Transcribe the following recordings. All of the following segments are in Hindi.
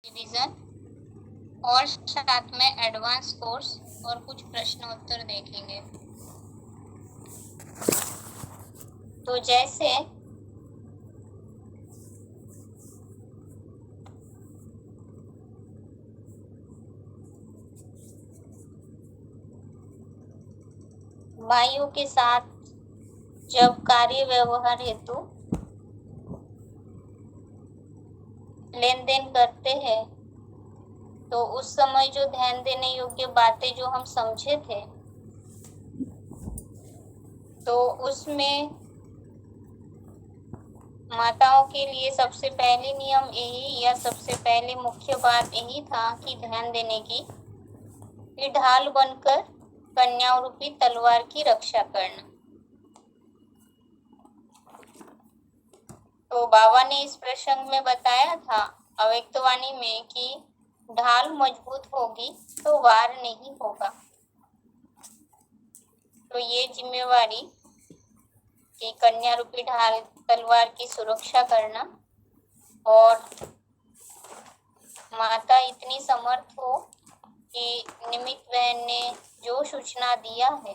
रिवीजन और साथ में एडवांस कोर्स और कुछ प्रश्नोत्तर देखेंगे। तो जैसे भाइयों के साथ जब कार्य व्यवहार हेतु लेन देन करते हैं तो उस समय जो ध्यान देने योग्य बातें जो हम समझे थे, तो उसमें माताओं के लिए सबसे पहले नियम यही या सबसे पहले मुख्य बात यही था कि ध्यान देने की कि ढाल बनकर कन्या रूपी तलवार की रक्षा करना। तो बाबा ने इस प्रसंग में बताया था अव्यक्तवाणी में कि ढाल मजबूत होगी तो वार नहीं होगा। तो ये जिम्मेवारी कि कन्या रूपी ढाल तलवार की सुरक्षा करना और माता इतनी समर्थ हो कि निमित्त बहन ने जो सूचना दिया है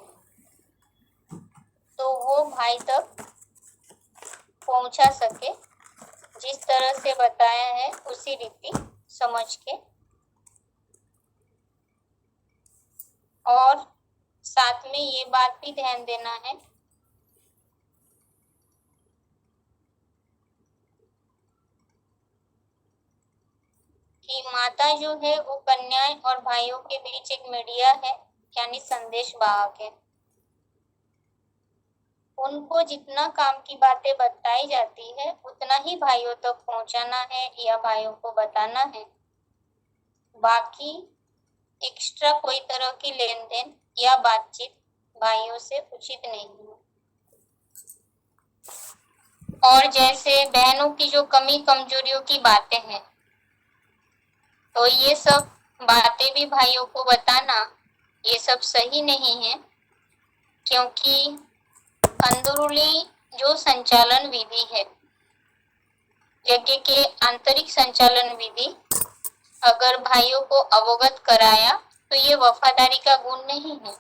तो वो भाई तक पहुंचा सके, जिस तरह से बताया है उसी रीति समझ के। और साथ में ये बात भी ध्यान देना है कि माता जो है वो कन्या और भाइयों के बीच एक मीडिया है, यानी संदेश वाहक है। उनको जितना काम की बातें बताई जाती है उतना ही भाइयों तक पहुंचाना है या भाइयों को बताना है। बाकी एक्स्ट्रा कोई तरह की लेन देन या बातचीत भाइयों से उचित नहीं है। और जैसे बहनों की जो कमी कमजोरियों की बातें हैं, तो ये सब बातें भी भाइयों को बताना ये सब सही नहीं है, क्योंकि अंदरूनी जो संचालन विधि है, यज्ञ के आंतरिक संचालन विधि अगर भाइयों को अवगत कराया तो ये वफादारी का गुण नहीं है।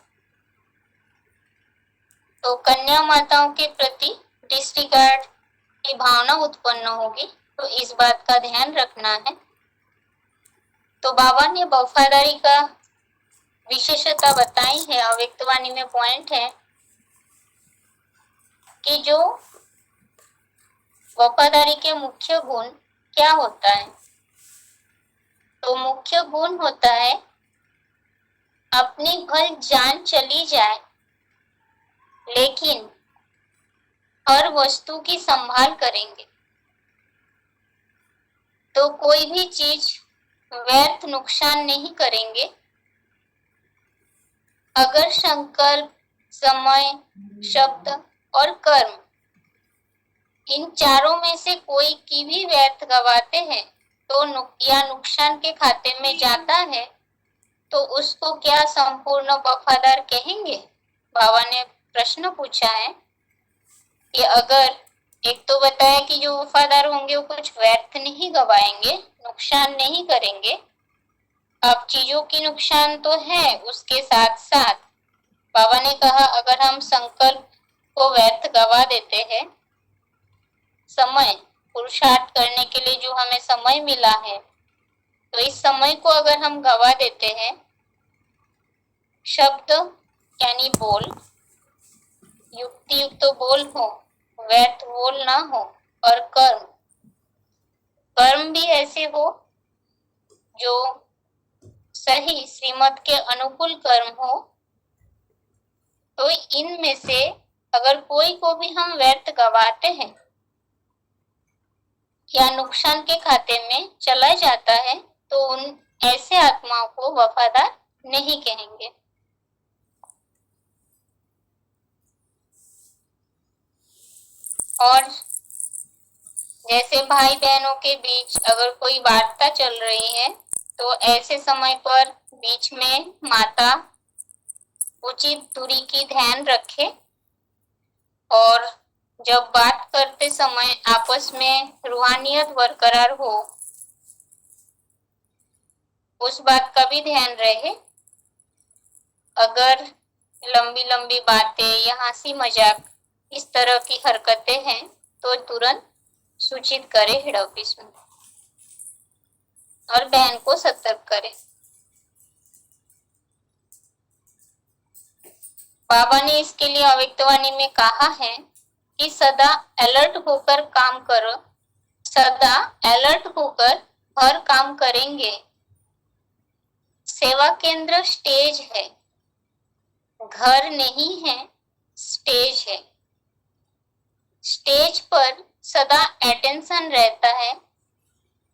तो कन्या माताओं के प्रति डिसरिगार्ड की भावना उत्पन्न होगी, तो इस बात का ध्यान रखना है। तो बाबा ने वफादारी का विशेषता बताई है। अव्यक्तवाणी में पॉइंट है कि जो वफादारी के मुख्य गुण क्या होता है। तो मुख्य गुण होता है अपनी भल जान चली जाए लेकिन हर वस्तु की संभाल करेंगे। तो कोई भी चीज व्यर्थ नुकसान नहीं करेंगे। अगर संकल्प, समय, शब्द और कर्म इन चारों में से कोई की भी व्यर्थ गवाते हैं तो या नुकसान के खाते में जाता है तो उसको क्या संपूर्ण वफादार कहेंगे? बाबा ने प्रश्न पूछा है कि अगर एक तो बताया कि जो वफादार होंगे वो कुछ व्यर्थ नहीं गवाएंगे, नुकसान नहीं करेंगे। अब चीजों की नुकसान तो है, उसके साथ साथ बाबा ने कहा अगर हम संकल्प को व्यर्थ गवा देते हैं, समय पुरुषार्थ करने के लिए जो हमें समय मिला है, तो इस समय को अगर हम गवा देते हैं, शब्द यानी बोल, युक्ति युक्त बोल हो, व्यर्थ बोल ना हो, और कर्म, कर्म भी ऐसे हो जो सही श्रीमत के अनुकूल कर्म हो। तो इनमें से अगर कोई को भी हम व्यर्थ गवाते हैं या नुकसान के खाते में चला जाता है तो उन ऐसे आत्माओं को वफादार नहीं कहेंगे। और जैसे भाई बहनों के बीच अगर कोई वार्ता चल रही है तो ऐसे समय पर बीच में माता उचित दूरी की ध्यान रखे और जब बात करते समय आपस में रूहानियत बरकरार हो उस बात का भी ध्यान रहे, अगर लंबी लंबी बातें या हंसी मजाक इस तरह की हरकतें हैं तो तुरंत सूचित करे हेड ऑफिस में और बहन को सतर्क करे। बाबा ने इसके लिए अव्यक्तवाणी में कहा है कि सदा अलर्ट होकर काम करो, सदा अलर्ट होकर हर काम करेंगे। सेवा केंद्र स्टेज है, घर नहीं है, स्टेज है। स्टेज पर सदा अटेंशन रहता है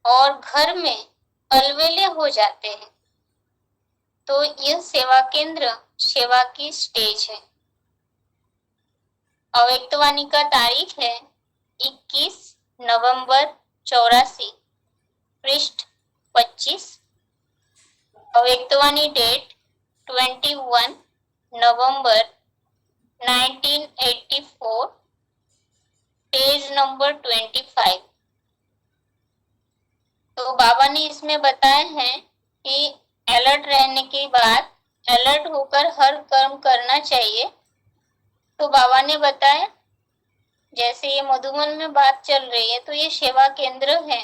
और घर में अलवेले हो जाते हैं। तो यह सेवा केंद्र सेवा की स्टेज है। अव्यक्तवाणी का तारीख है 21 नवंबर 84, पृष्ठ 25। अव्यक्तवाणी डेट 21 नवंबर 1984, पेज नंबर 25। तो बाबा ने इसमें बताया है कि अलर्ट रहने के बाद अलर्ट होकर हर कर्म करना चाहिए। तो बाबा ने बताया जैसे ये मधुबन में बात चल रही है तो ये सेवा केंद्र है,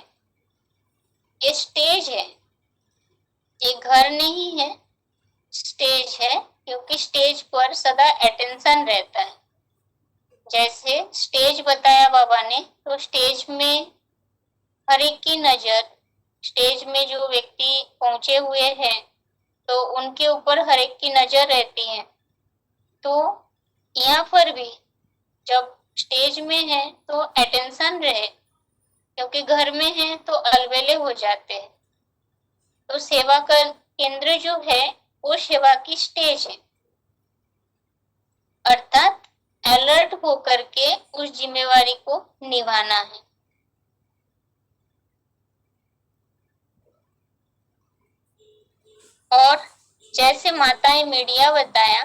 ये स्टेज है, ये घर नहीं है, स्टेज है, क्योंकि स्टेज पर सदा अटेंशन रहता है। जैसे स्टेज बताया बाबा ने, तो स्टेज में हर एक की नजर, स्टेज में जो व्यक्ति पहुंचे हुए हैं तो उनके ऊपर हर एक की नजर रहती है। तो यहाँ पर भी जब स्टेज में है तो अटेंशन रहे, क्योंकि घर में है तो अलवेले हो जाते हैं। तो सेवा का केंद्र जो है वो सेवा की स्टेज है, अर्थात अलर्ट होकर के उस जिम्मेवारी को निभाना है। और जैसे माताएं मीडिया बताया,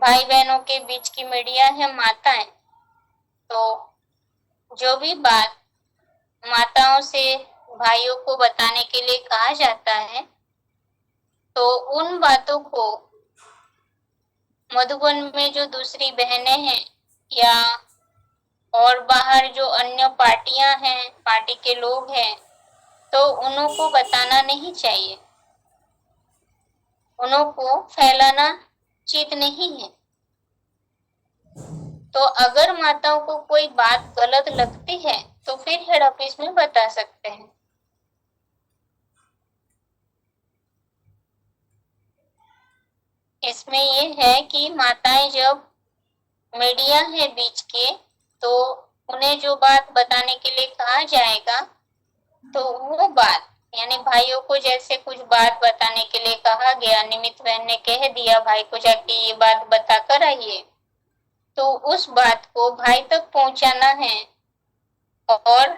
भाई बहनों के बीच की मीडिया है माताएं, तो जो भी बात माताओं से भाइयों को बताने के लिए कहा जाता है तो उन बातों को मधुबन में जो दूसरी बहनें हैं या और बाहर जो अन्य पार्टियां हैं, पार्टी के लोग हैं, तो उन्हों को बताना नहीं चाहिए, उन्हों को फैलाना उचित नहीं है। तो अगर माताओं को कोई बात गलत लगती है तो फिर हेड ऑफिस में बता सकते हैं। इसमें ये है कि माताएं जब मीडिया है बीच के, तो उन्हें जो बात बताने के लिए कहा जाएगा तो वो बात, यानी भाइयों को जैसे कुछ बात बताने के लिए कहा गया, निमित बहन ने कह दिया भाई को जाके ये बात बता कर आइए, तो उस बात को भाई तक पहुंचाना है और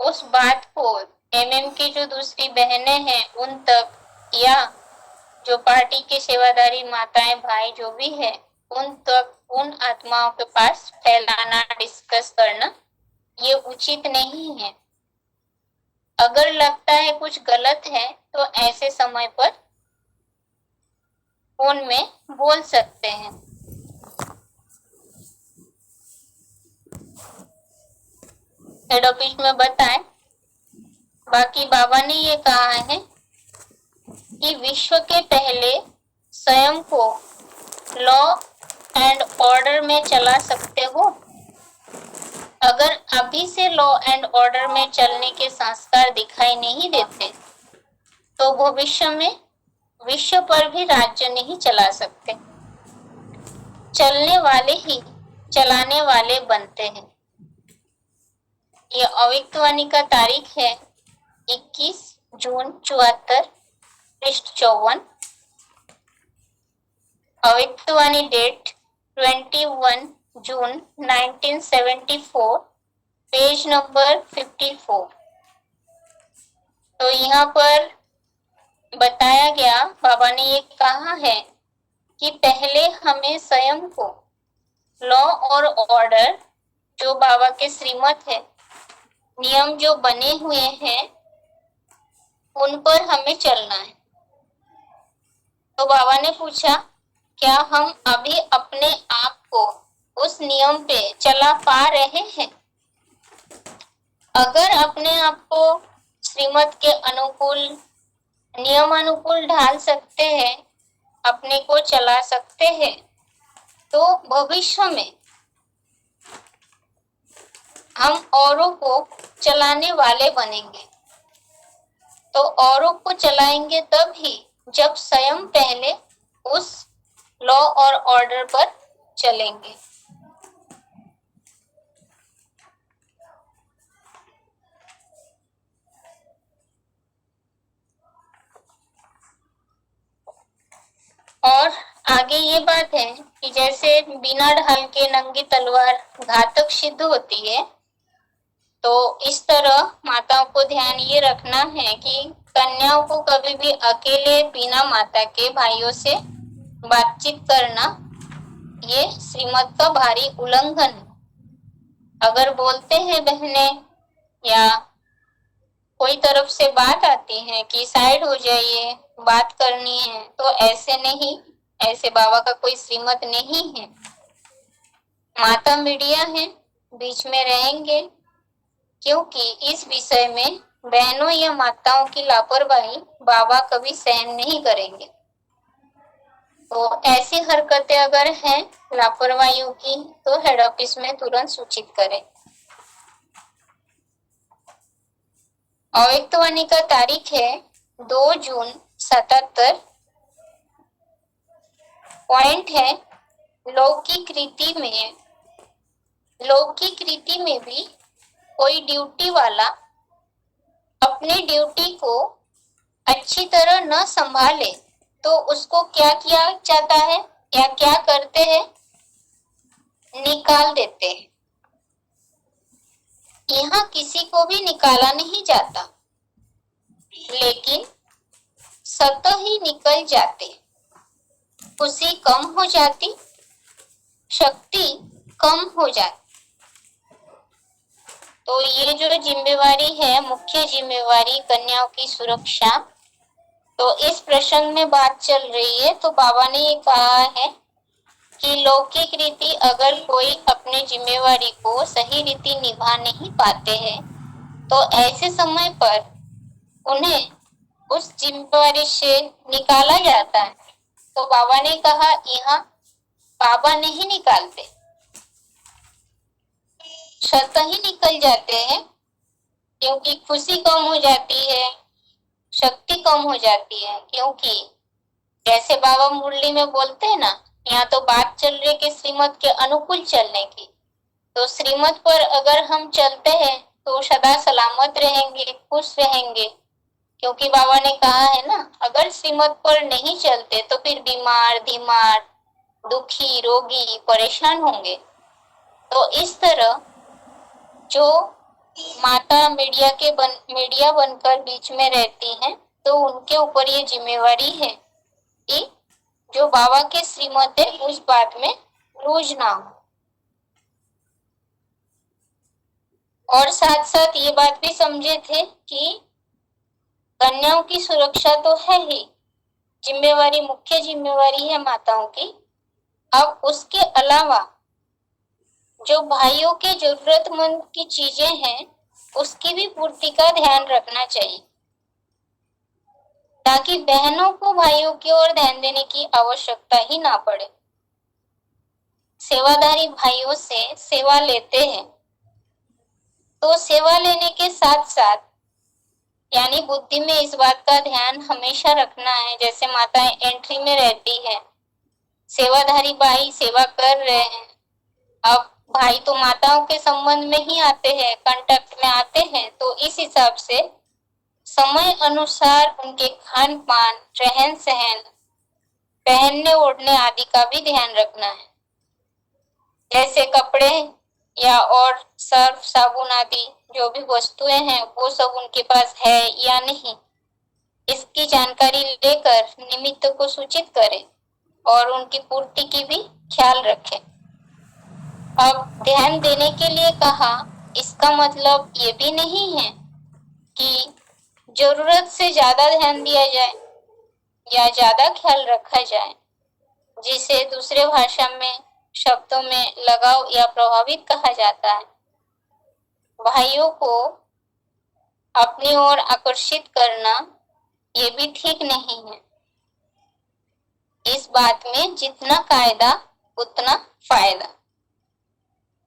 उस बात को एमएम की जो दूसरी बहनें हैं उन तक, या जो पार्टी के सेवादारी माताएं भाई जो भी है उन तक, उन आत्माओं के पास फैलाना, डिस्कस करना ये उचित नहीं है। अगर लगता है कुछ गलत है तो ऐसे समय पर फोन में बोल सकते हैं। हेड ऑफिस में बताएं। बाकी बाबा ने ये कहा है कि विश्व के पहले स्वयं को लॉ एंड ऑर्डर में चला सकते हो। अगर अभी से लॉ एंड ऑर्डर में चलने के संस्कार दिखाई नहीं देते तो भविष्य में विश्व पर भी राज्य नहीं चला सकते। चलने वाले ही चलाने वाले बनते हैं। ये अव्यक्तवाणी का तारीख है 21 जून 74, पृष्ठ 54। अव्यक्तवाणी डेट 21 जून 1974, पेज नंबर 54। तो यहाँ पर बताया गया, बाबा ने ये कहा है कि पहले हमें स्वयं को लॉ और ऑर्डर, जो बाबा के श्रीमत है, नियम जो बने हुए हैं उन पर हमें चलना है। तो बाबा ने पूछा, क्या हम अभी अपने आप को उस नियम पे चला पा रहे हैं? अगर अपने आप को श्रीमत के अनुकूल, नियमानुकूल ढाल सकते हैं, अपने को चला सकते हैं, तो भविष्य में हम औरों को चलाने वाले बनेंगे। तो औरों को चलाएंगे तब ही जब स्वयं पहले उस लॉ और ऑर्डर पर चलेंगे। और आगे ये बात है कि जैसे बिना ढाल के नंगी तलवार घातक सिद्ध होती है, तो इस तरह माताओं को ध्यान ये रखना है कि कन्याओं को कभी भी अकेले बिना माता के भाइयों से बातचीत करना ये श्रीमत का भारी उल्लंघन है। अगर बोलते हैं बहनें या कोई तरफ से बात आती है कि साइड हो जाइए, बात करनी है, तो ऐसे नहीं, ऐसे बाबा का कोई श्रीमत नहीं है। माता मीडिया है, बीच में रहेंगे, क्योंकि इस विषय में बहनों या माताओं की लापरवाही बाबा कभी सहन नहीं करेंगे। तो ऐसी हरकतें अगर हैं लापरवाहियों की, तो हेड ऑफिस में तुरंत सूचित करें। अव्यक्तवाणी का तारीख है 2 जून 77। पॉइंट है, लौकिक रीति में भी कोई ड्यूटी वाला अपनी ड्यूटी को अच्छी तरह न संभाले तो उसको क्या किया जाता है या क्या करते हैं? निकाल देते हैं। यहाँ किसी को भी निकाला नहीं जाता, लेकिन स्वतः ही निकल जाते। खुशी कम हो जाती, शक्ति कम हो जाती। तो ये जो जिम्मेवारी है, मुख्य जिम्मेवारी कन्याओं की सुरक्षा, तो इस प्रसंग में बात चल रही है। तो बाबा ने ये कहा है कि लौकिक रीति अगर कोई अपने जिम्मेवारी को सही रीति निभा नहीं पाते हैं, तो ऐसे समय पर उन्हें उस जिम्मेवारी से निकाला जाता है। तो बाबा ने कहा, यहाँ बाबा नहीं निकालते, स्वतः ही निकल जाते हैं, क्योंकि खुशी कम हो जाती है, शक्ति कम हो जाती है। क्योंकि जैसे बाबा मुरली में बोलते हैं ना, यहाँ तो बात चल रही है कि श्रीमत के अनुकूल चलने की। तो श्रीमत पर अगर हम चलते हैं तो सदा सलामत रहेंगे, खुश रहेंगे, क्योंकि बाबा ने कहा है ना, अगर श्रीमत पर नहीं चलते तो फिर बीमार, धीमार, दुखी, रोगी, परेशान होंगे। तो इस तरह जो माता मीडिया बनकर बीच में रहती हैं, तो उनके ऊपर ये जिम्मेवारी है कि जो बाबा के श्रीमत है उस बात में लूज ना हो। और साथ साथ ये बात भी समझे थे कि कन्याओं की सुरक्षा तो है ही जिम्मेवारी, मुख्य जिम्मेवारी है माताओं की। अब उसके अलावा जो भाइयों के जरूरतमंद की चीजें हैं, उसकी भी पूर्ति का ध्यान रखना चाहिए, ताकि बहनों को भाइयों की ओर ध्यान देने की आवश्यकता ही ना पड़े। सेवादारी भाइयों से सेवा लेते हैं, तो सेवा लेने के साथ साथ यानी बुद्धि में इस बात का ध्यान हमेशा रखना है, जैसे माताएं एंट्री में रहती है, सेवाधारी भाई सेवा कर रहे हैं, अब भाई तो माताओं के संबंध में ही आते हैं, कांटेक्ट में आते हैं, तो इस हिसाब से समय अनुसार उनके खान पान, रहन सहन, पहनने ओढ़ने आदि का भी ध्यान रखना है। जैसे कपड़े या और सर्फ, साबुन आदि जो भी वस्तुएं हैं, वो सब उनके पास है या नहीं, इसकी जानकारी लेकर निमित्त को सूचित करें और उनकी पूर्ति की भी ख्याल रखें। अब ध्यान देने के लिए कहा, इसका मतलब ये भी नहीं है कि जरूरत से ज्यादा ध्यान दिया जाए या ज्यादा ख्याल रखा जाए, जिसे दूसरे भाषा में शब्दों में लगाव या प्रभावित कहा जाता है। भाइयों को अपनी ओर आकर्षित करना ये भी ठीक नहीं है। इस बात में जितना कायदा उतना फायदा,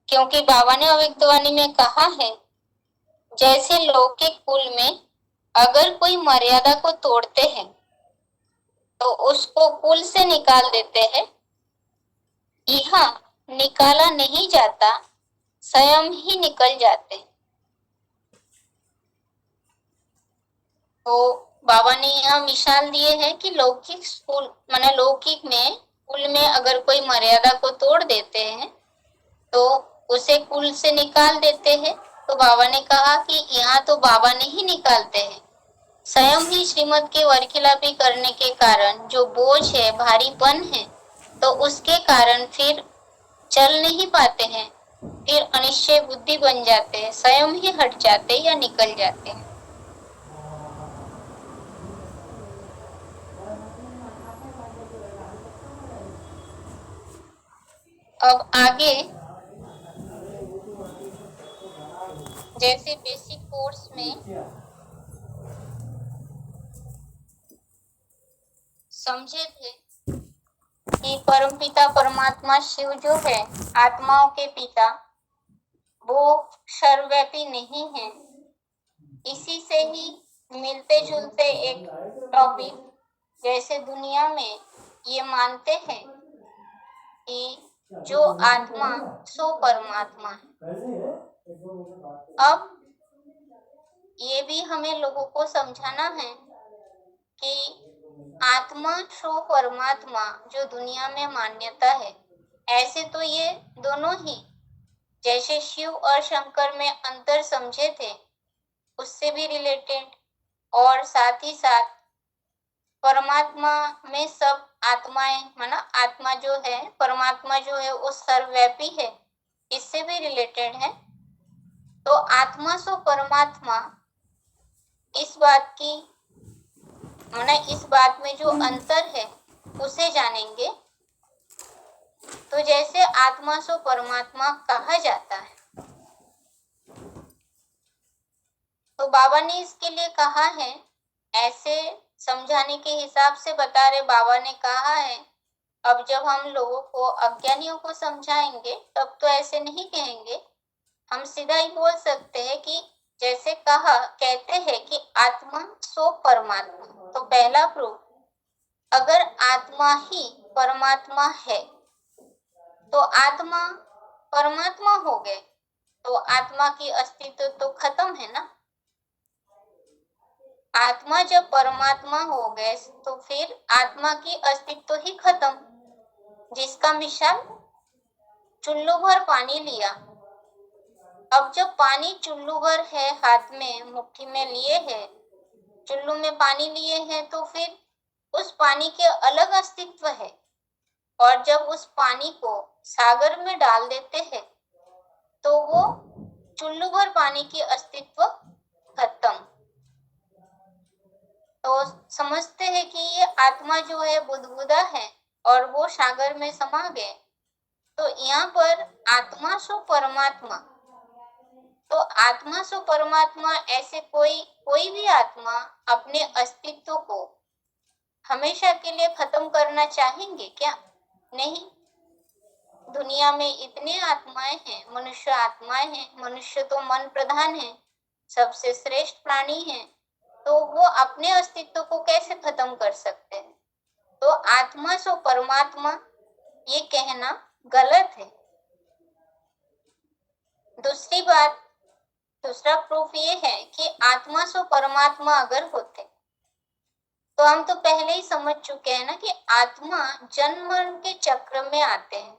क्योंकि बाबा ने अव्यक्तवाणी में कहा है, जैसे लौकिक कुल में अगर कोई मर्यादा को तोड़ते हैं तो उसको कुल से निकाल देते हैं, यहाँ निकाला नहीं जाता, स्वयं ही निकल जाते। तो बाबा ने यहाँ मिसाल दिए है कि लौकिक स्कूल माने लौकिक में कुल में अगर कोई मर्यादा को तोड़ देते हैं तो उसे कुल से निकाल देते हैं। तो बाबा ने कहा कि यहाँ तो बाबा ने ही निकालते हैं, स्वयं ही श्रीमत की वर्खिलापी करने के कारण जो बोझ है, भारीपन है, तो उसके कारण फिर चल नहीं पाते हैं, फिर अनिश्चय बुद्धि बन जाते हैं, स्वयं ही हट जाते या निकल जाते हैं। अब आगे जैसे बेसिक कोर्स में समझे थे कि परमपिता परमात्मा शिव जो है आत्माओं के पिता, वो सर्वव्यापी नहीं है। इसी से ही मिलते जुलते एक टॉपिक, जैसे दुनिया में ये मानते हैं कि जो आत्मा सो परमात्मा है। अब ये भी हमें लोगों को समझाना है कि आत्मा सो परमात्मा जो दुनिया में मान्यता है, ऐसे तो ये दोनों ही जैसे शिव और शंकर में अंतर समझे थे, उससे भी रिलेटेड, और साथ ही साथ परमात्मा में सब आत्माएं माना आत्मा जो है, परमात्मा जो है वो सर्वव्यापी है, इससे भी रिलेटेड है। तो आत्मा सो परमात्मा इस बात की माना इस बात में जो अंतर है उसे जानेंगे। तो जैसे आत्मा सो परमात्मा कहा जाता है, तो बाबा ने इसके लिए कहा है, ऐसे समझाने के हिसाब से बता रहे। बाबा ने कहा है, अब जब हम लोगों को अज्ञानियों को समझाएंगे तब तो ऐसे नहीं कहेंगे, हम सीधा ही बोल सकते हैं कि जैसे कहते हैं कि आत्मा सो परमात्मा। तो पहला प्रूफ, अगर आत्मा ही परमात्मा है तो आत्मा परमात्मा हो गए, तो आत्मा की अस्तित्व तो खत्म है ना। आत्मा जब परमात्मा हो गए तो फिर आत्मा की अस्तित्व ही खत्म। जिसका मिसाल, चुल्लू भर पानी लिया, अब जब पानी चुल्लू भर है, हाथ में मुट्ठी में लिए है, चुल्लू में पानी लिए हैं, तो फिर उस पानी के अलग अस्तित्व है। और जब उस पानी को सागर में डाल देते हैं तो वो चुल्लू भर पानी की अस्तित्व खत्म। तो समझते हैं कि ये आत्मा जो है बुदबुदा है और वो सागर में समा गए। तो यहाँ पर आत्मा सो परमात्मा, तो आत्मा सो परमात्मा, ऐसे कोई भी आत्मा अपने अस्तित्व को हमेशा के लिए खत्म करना चाहेंगे क्या? नहीं। दुनिया में इतने आत्माएं हैं, मनुष्य आत्माएं हैं, मनुष्य तो मन प्रधान है, सबसे श्रेष्ठ प्राणी है, तो वो अपने अस्तित्व को कैसे खत्म कर सकते हैं? तो आत्मा सो परमात्मा ये कहना गलत है। दूसरी बात, दूसरा प्रूफ ये है कि आत्मा सो परमात्मा अगर होते तो हम तो पहले ही समझ चुके हैं ना कि आत्मा जन्म मरण के चक्र में आते हैं।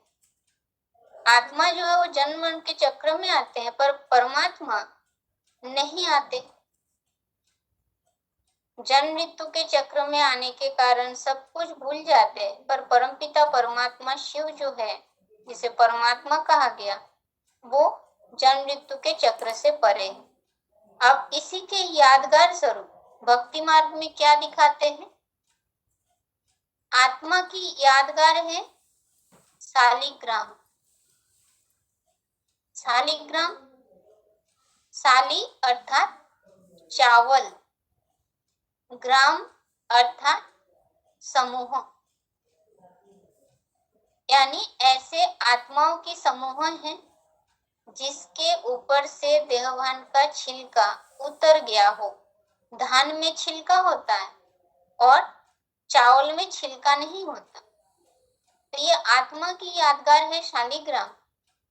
आत्मा जो है वो जन्म मरण के चक्र में आते हैं, पर परमात्मा नहीं आते। जन्म मृत्यु के चक्र में आने के कारण सब कुछ भूल जाते हैं, पर परमपिता परमात्मा शिव जो है, जिसे परमात्मा कहा गया, वो जन्म मृत्यु के चक्र से परे है। अब इसी के यादगार स्वरूप भक्ति मार्ग में क्या दिखाते हैं? आत्मा की यादगार है शालिग्राम। शालिग्राम, शाली अर्थात चावल, ग्राम अर्थात समूह, यानी ऐसे आत्माओं की समूह है जिसके ऊपर से देहभान का छिलका उतर गया हो। धान में छिलका होता है और चावल में छिलका नहीं होता। तो ये आत्मा की यादगार है शालिग्राम।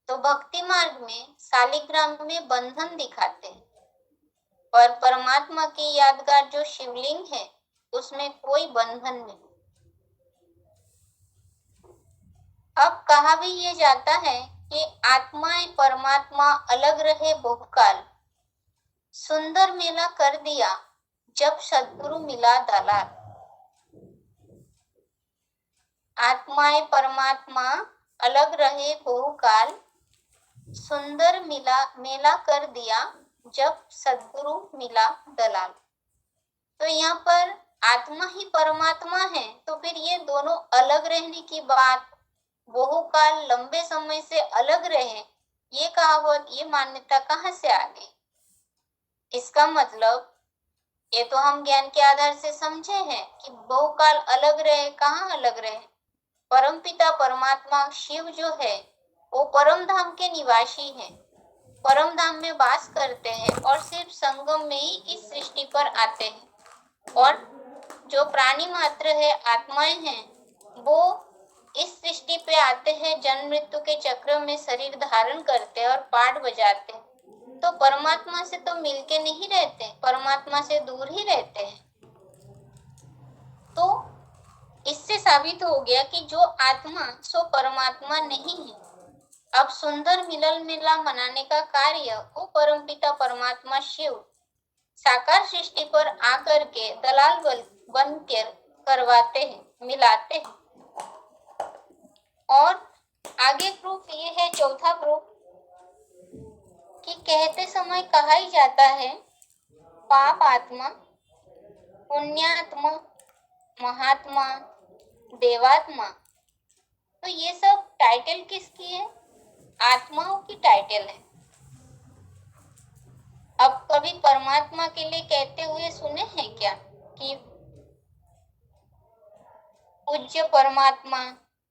तो भक्ति मार्ग में शालिग्राम में बंधन दिखाते हैं, और परमात्मा की यादगार जो शिवलिंग है उसमें कोई बंधन नहीं। अब कहा भी ये जाता है कि आत्माएं परमात्मा अलग रहे बहुकाल, सुंदर मेला कर दिया जब सद्गुरु मिला दलाल। आत्माएं परमात्मा अलग रहे बहुकाल, सुंदर मेला कर दिया जब सद्गुरु मिला दलाल। तो यहाँ पर आत्मा ही परमात्मा है, तो फिर ये दोनों अलग रहने की बात, बहुकाल लंबे समय से अलग रहे, ये कहावत, ये मान्यता कहाँ से आ गई? इसका मतलब ये तो हम ज्ञान के आधार से समझे हैं कि बहुकाल अलग रहे। कहाँ अलग रहे? परमपिता परमात्मा शिव जो है वो परम धाम के निवासी हैं, परम धाम में वास करते हैं और सिर्फ संगम में ही इस सृष्टि पर आते हैं। और जो प्राणी मात्र है, आत्माएं हैं, वो इस सृष्टि पे आते हैं, जन्म मृत्यु के चक्र में शरीर धारण करते हैं और पाठ बजाते हैं। तो परमात्मा से तो मिलके नहीं रहते, परमात्मा से दूर ही रहते हैं। तो इससे साबित हो गया कि जो आत्मा सो परमात्मा नहीं है। अब सुंदर मिलन मेला मनाने का कार्य वो परमपिता परमात्मा शिव साकार सृष्टि पर आकर के दलाल बन कर करवाते हैं, मिलाते हैं। और आगे प्रूफ ये है, चौथा प्रूफ, कि कहते समय कहा ही जाता है पाप आत्मा, पुण्यात्मा, महात्मा, देवात्मा। तो ये सब टाइटल किसकी है? आत्माओं की टाइटल है। अब कभी परमात्मा के लिए कहते हुए सुने हैं क्या कि पूज्य परमात्मा,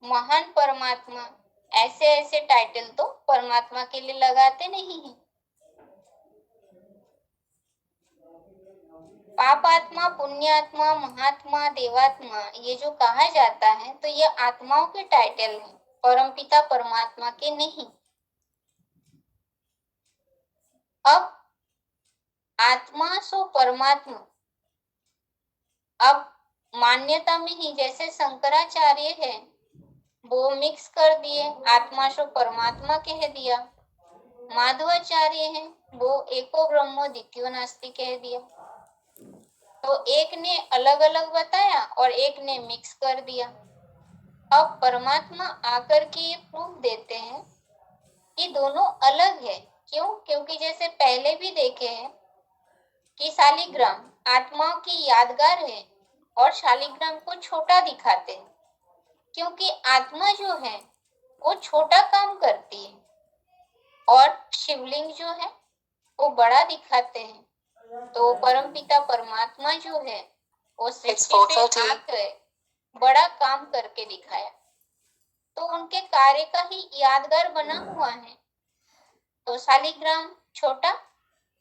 महान परमात्मा, ऐसे ऐसे टाइटल तो परमात्मा के लिए लगाते नहीं है। पापात्मा, पुण्यात्मा, महात्मा, देवात्मा, ये जो कहा जाता है तो ये आत्माओं के टाइटल है, परमपिता परमात्मा के नहीं। अब आत्मा सो परमात्मा, अब मान्यता में ही जैसे शंकराचार्य है वो मिक्स कर दिए, आत्मा सो परमात्मा कह दिया। माधवाचार्य है वो एको ब्रह्मो द्वितीयो नास्ति कह दिया। तो एक ने अलग अलग बताया और एक ने मिक्स कर दिया। अब परमात्मा आकर के ये प्रूफ देते हैं कि दोनों अलग है। क्यों? क्योंकि जैसे पहले भी देखे हैं कि शालिग्राम आत्माओं की यादगार है और शालिग्राम को छोटा दिखाते हैं, क्योंकि आत्मा जो है वो छोटा काम करती है और शिवलिंग जो है वो बड़ा दिखाते हैं। तो परमपिता परमात्मा जो है वो सृष्टि पे आकर बड़ा काम करके दिखाया, तो उनके कार्य का ही यादगार बना हुआ है। तो शालिग्राम छोटा,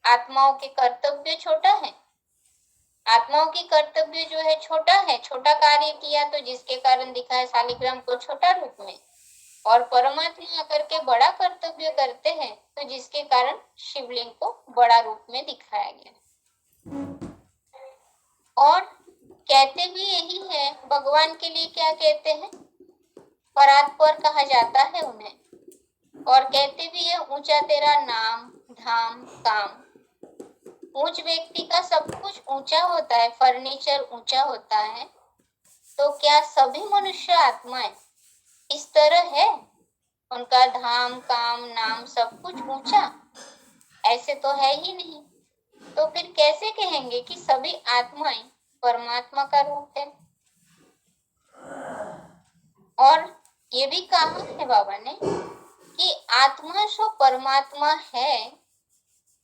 आत्माओं के कर्तव्य छोटा है। आत्माओं की कर्तव्य जो है छोटा कार्य किया, तो जिसके कारण दिखाया शालिग्राम को छोटा रूप में, और परमात्मा आकर के बड़ा कर्तव्य करते हैं तो जिसके कारण शिवलिंग को बड़ा रूप में दिखाया गया। और कहते भी यही है, भगवान के लिए क्या कहते हैं? परात्पर कहा जाता है उन्हें। और कहते भी है ऊंचा तेरा नाम धाम काम। ऊंच व्यक्ति का सब कुछ ऊंचा होता है, फर्नीचर ऊंचा होता है, तो क्या सभी मनुष्य आत्माएं इस तरह है? उनका धाम काम नाम सब कुछ ऊंचा? ऐसे तो है ही नहीं। तो फिर कैसे कहेंगे कि सभी आत्माएं परमात्मा का रूप है? और ये भी कहा है बाबा ने कि आत्मा जो परमात्मा है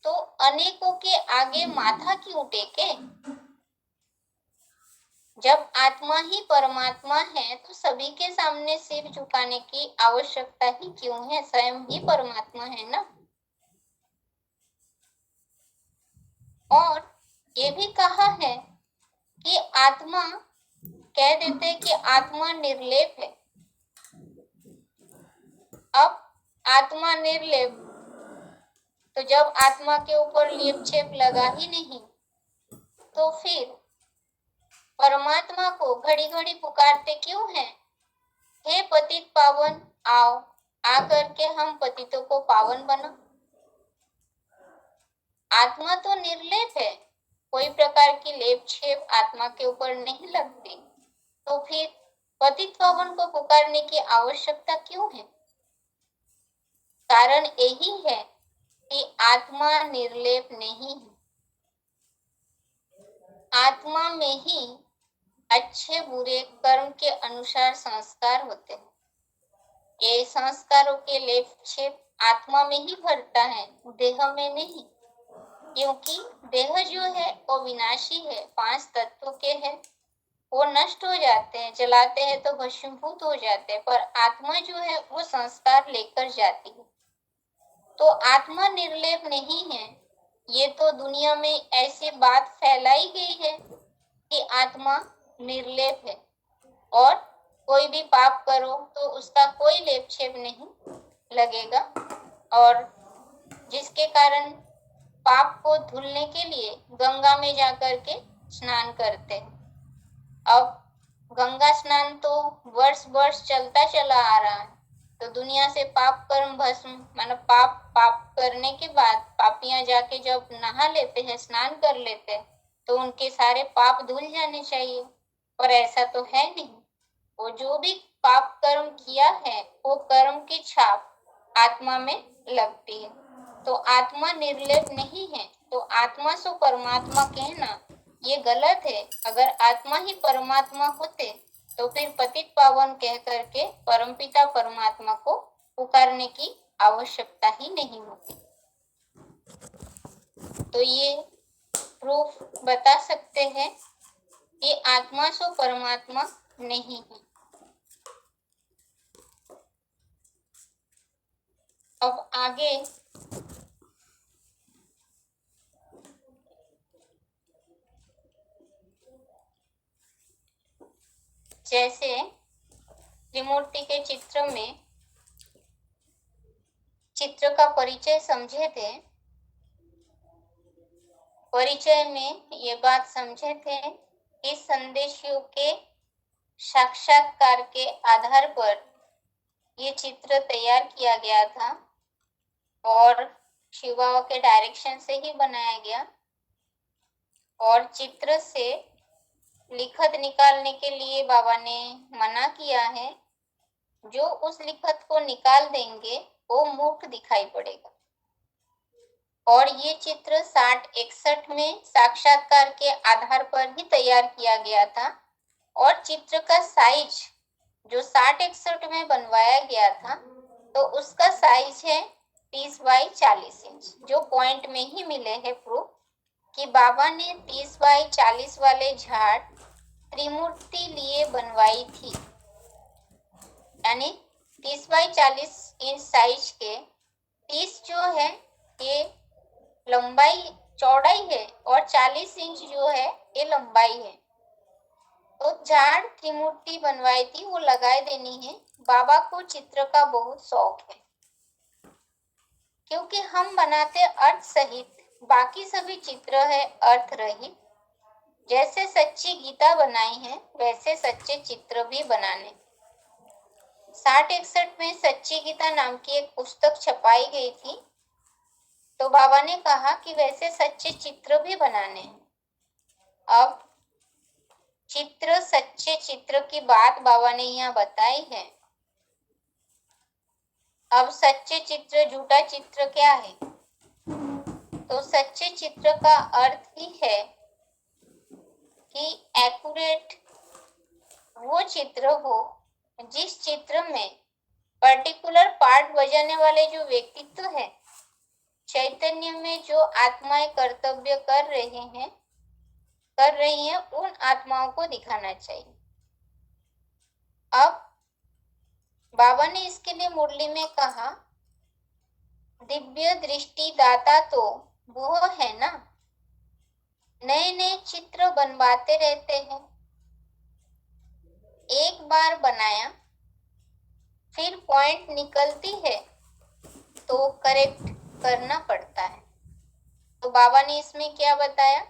तो अनेकों के आगे माथा क्यों टेके? जब आत्मा ही परमात्मा है तो सभी के सामने सिर झुकाने की आवश्यकता ही क्यों है? स्वयं ही परमात्मा है ना। और ये भी कहा है कि आत्मा, कह देते कि आत्मा निर्लेप है। अब आत्मा निर्लेप, तो जब आत्मा के ऊपर लेप छेप लगा ही नहीं तो फिर परमात्मा को घड़ी घड़ी पुकारते क्यों हैं? हे पतित पावन आओ, आकर के हम पतितों को पावन बना। आत्मा तो निर्लेप है, कोई प्रकार की लेप छेप आत्मा के ऊपर नहीं लगती, तो फिर पतित पावन को पुकारने की आवश्यकता क्यों है? कारण यही है कि आत्मा निर्लेप नहीं है। आत्मा में ही अच्छे बुरे कर्म के अनुसार संस्कार होते हैं। ये संस्कारों के लेप छेप आत्मा में ही भरता है, देह में नहीं। क्योंकि देह जो है वो विनाशी है, 5 तत्वों के है, वो नष्ट हो जाते हैं, जलाते हैं तो भस्मीभूत हो जाते हैं, पर आत्मा जो है वो संस्कार लेकर जाती है। तो आत्मा निर्लेप नहीं है, ये तो दुनिया में ऐसी बात फैलाई गई है कि आत्मा निर्लेप है और कोई भी पाप करो तो उसका कोई लेप छेप नहीं लगेगा, और जिसके कारण पाप को धुलने के लिए गंगा में जाकर के स्नान करते हैं। अब गंगा स्नान तो वर्ष वर्ष चलता चला आ रहा है, तो दुनिया से पाप कर्म भस्म, मानो पाप करने के बाद पापियां जाके जब नहा लेते हैं, स्नान कर लेते हैं, तो उनके सारे पाप धुल जाने चाहिए, पर ऐसा तो है नहीं। वो जो भी पाप कर्म किया है वो कर्म की छाप आत्मा में लगती है। तो आत्मा निर्लेप नहीं है, तो आत्मा सो परमात्मा कहना ये गलत है। अगर आत्मा ही परमात्मा होते तो फिर पतित पावन कह करके परमपिता परमात्मा को पुकारने की आवश्यकता ही नहीं होती। तो ये प्रूफ बता सकते हैं कि आत्मा सो परमात्मा नहीं है। अब आगे जैसे त्रिमूर्ति के चित्र में चित्र का परिचय समझे थे, परिचय में ये बात समझे थे कि संदेशियों के साक्षात्कार के आधार पर ये चित्र तैयार किया गया था और शिव बाबा के डायरेक्शन से ही बनाया गया। और चित्र से लिखत निकालने के लिए बाबा ने मना किया है, जो उस लिखत को निकाल देंगे वो मूर्ख दिखाई पड़ेगा। और ये चित्र 60-61 में साक्षात्कार के आधार पर ही तैयार किया गया था, और चित्र का साइज जो 60-61 में बनवाया गया था तो उसका साइज है 30 बाई 40 इंच, जो पॉइंट में ही मिले हैं प्रूफ कि बाबा ने 30 बाई 40 वाले झाड़ त्रिमूर्ति लिए बनवाई थी। यानी 30 बाई 40 इंच साइज के 30 जो है ये लंबाई चौड़ाई है और 40 इंच जो है ये लंबाई है। तो झाड़ त्रिमूर्ति बनवाई थी, वो लगाए देनी है। बाबा को चित्र का बहुत शौक है, क्योंकि हम बनाते अर्थ सहित, बाकी सभी चित्र है अर्थ रहित। जैसे सच्ची गीता बनाई है वैसे सच्चे चित्र भी बनाने। 60-61 में सच्ची गीता नाम की एक पुस्तक छपाई गई थी, तो बाबा ने कहा कि वैसे सच्चे चित्र भी बनाने हैं। अब चित्र, सच्चे चित्र की बात बाबा ने यहाँ बताई है। अब सच्चे चित्र, झूठा चित्र क्या है? तो सच्चे चित्र का अर्थ ही है कि एक्यूरेट वो चित्र हो जिस चित्र में पर्टिकुलर पार्ट बजाने वाले जो व्यक्तित्व है, चैतन्य में जो आत्माएं कर्तव्य कर रही हैं, उन आत्माओं को दिखाना चाहिए। अब बाबा ने इसके लिए मुरली में कहा, दिव्य दृष्टि दाता तो वो है ना, नए नए चित्र बनवाते रहते हैं। एक बार बनाया फिर पॉइंट निकलती है तो करेक्ट करना पड़ता है। तो बाबा ने इसमें क्या बताया,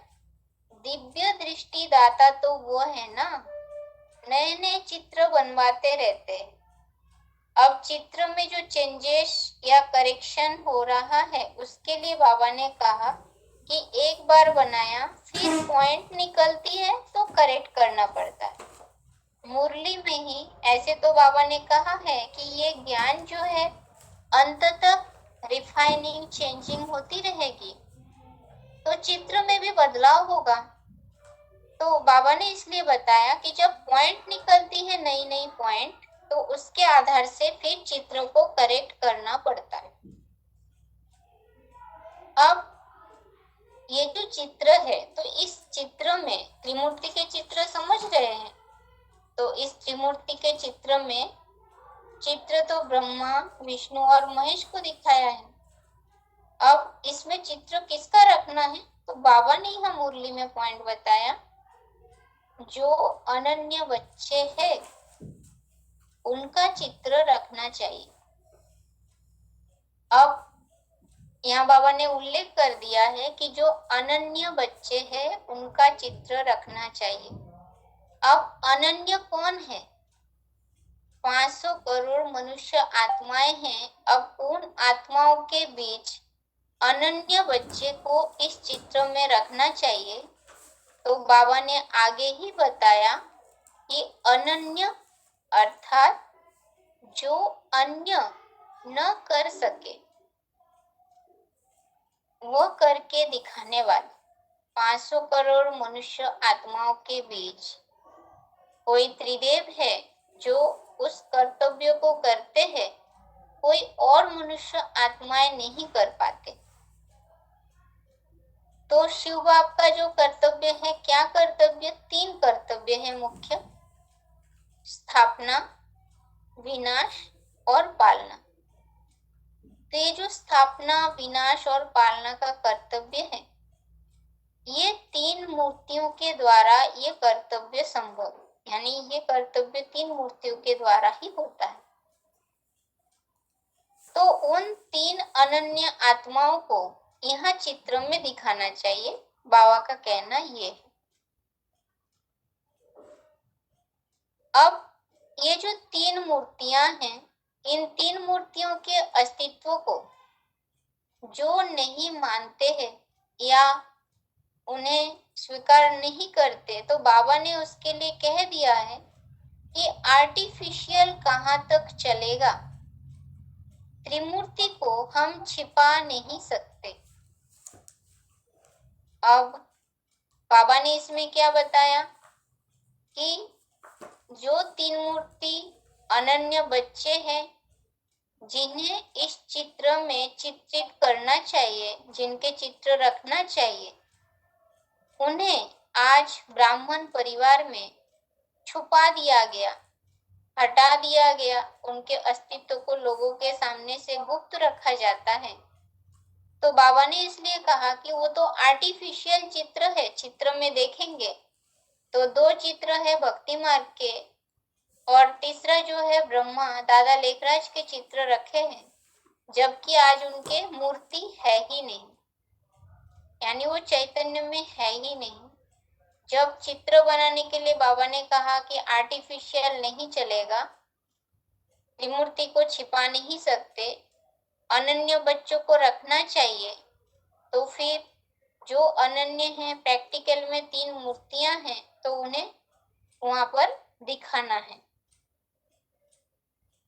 दिव्य दृष्टि दाता तो वो है ना, नए नए चित्र बनवाते रहते हैं। अब चित्र में जो चेंजेस या करेक्शन हो रहा है उसके लिए बाबा ने कहा कि एक बार बनाया फिर पॉइंट निकलती है तो करेक्ट करना पड़ता है। मुरली में ही ऐसे तो बाबा ने कहा है कि ये ज्ञान जो है अंत तक रिफाइनिंग चेंजिंग होती रहेगी, तो चित्र में भी बदलाव होगा। तो बाबा ने इसलिए बताया कि जब पॉइंट निकलती है नई नई पॉइंट, तो उसके आधार से फिर चित्रों को करेक्ट करना पड़ता है। अब ये जो चित्र है, तो इस चित्र में त्रिमूर्ति के चित्र समझ रहे हैं, तो इस त्रिमूर्ति के चित्र में चित्र तो ब्रह्मा, विष्णु और महेश को दिखाया है। अब इसमें चित्र किसका रखना है, तो बाबा ने यह मुरली में पॉइंट बताया, जो अनन्य बच्चे हैं उनका चित्र रखना चाहिए। अब यहाँ बाबा ने उल्लेख कर दिया है कि जो अनन्य बच्चे हैं उनका चित्र रखना चाहिए। अब अनन्य कौन है? 500 करोड़ मनुष्य आत्माएं हैं। अब उन आत्माओं के बीच अनन्य बच्चे को इस चित्र में रखना चाहिए। तो बाबा ने आगे ही बताया कि अनन्य अर्थात जो अन्य न कर सके वो करके दिखाने वाले। 500 करोड़ मनुष्य आत्माओं के बीच कोई त्रिदेव है जो उस कर्तव्य को करते हैं, कोई और मनुष्य आत्माएं नहीं कर पाते। तो शिव बाप का जो कर्तव्य है, क्या कर्तव्य? 3 कर्तव्य है मुख्य, स्थापना, विनाश और पालना। तो ये जो स्थापना, विनाश और पालना का कर्तव्य है, ये 3 मूर्तियों के द्वारा ये कर्तव्य संभव, यानी ये कर्तव्य 3 मूर्तियों के द्वारा ही होता है। तो उन 3 अनन्य आत्माओं को यहाँ चित्र में दिखाना चाहिए, बाबा का कहना ये है। अब ये जो 3 मूर्तियां हैं, इन 3 मूर्तियों के अस्तित्व को जो नहीं मानते हैं या उन्हें स्वीकार नहीं करते, तो बाबा ने उसके लिए कह दिया है कि आर्टिफिशियल कहाँ तक चलेगा, त्रिमूर्ति को हम छिपा नहीं सकते। अब बाबा ने इसमें क्या बताया कि जो 3 मूर्ति अनन्य बच्चे हैं जिन्हें इस चित्र में चित्रित करना चाहिए, जिनके चित्र रखना चाहिए, उन्हें आज ब्राह्मण परिवार में छुपा दिया गया, हटा दिया गया, उनके अस्तित्व को लोगों के सामने से गुप्त रखा जाता है। तो बाबा ने इसलिए कहा कि वो तो आर्टिफिशियल चित्र है, चित्र में देखेंगे तो 2 चित्र है भक्ति मार्ग के और तीसरा जो है ब्रह्मा दादा लेखराज के चित्र रखे हैं, जबकि आज उनके मूर्ति है ही नहीं, यानी वो चैतन्य में है ही नहीं। जब चित्र बनाने के लिए बाबा ने कहा कि आर्टिफिशियल नहीं चलेगा, त्रिमूर्ति को छिपा नहीं सकते, अनन्य बच्चों को रखना चाहिए, तो फिर जो अनन्य है, प्रैक्टिकल में 3 मूर्तियां हैं, तो उन्हें वहां पर दिखाना है।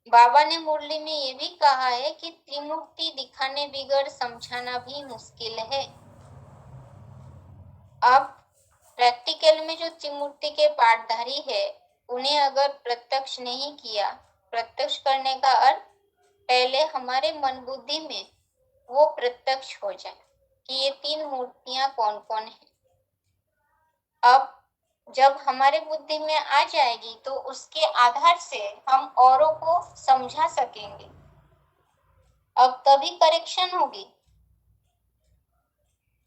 बाबा ने मुरली में ये भी कहा है कि त्रिमूर्ति दिखाने बिगड़ समझाना भी मुश्किल है। अब प्रैक्टिकल में जो त्रिमूर्ति के पाठधारी है, उन्हें अगर प्रत्यक्ष नहीं किया, प्रत्यक्ष करने का अर्थ पहले हमारे मन बुद्धि में वो प्रत्यक्ष हो जाए कि ये तीन मूर्तियां कौन कौन है। अब जब हमारे बुद्धि में आ जाएगी तो उसके आधार से हम औरों को समझा सकेंगे। अब तभी करेक्शन होगी।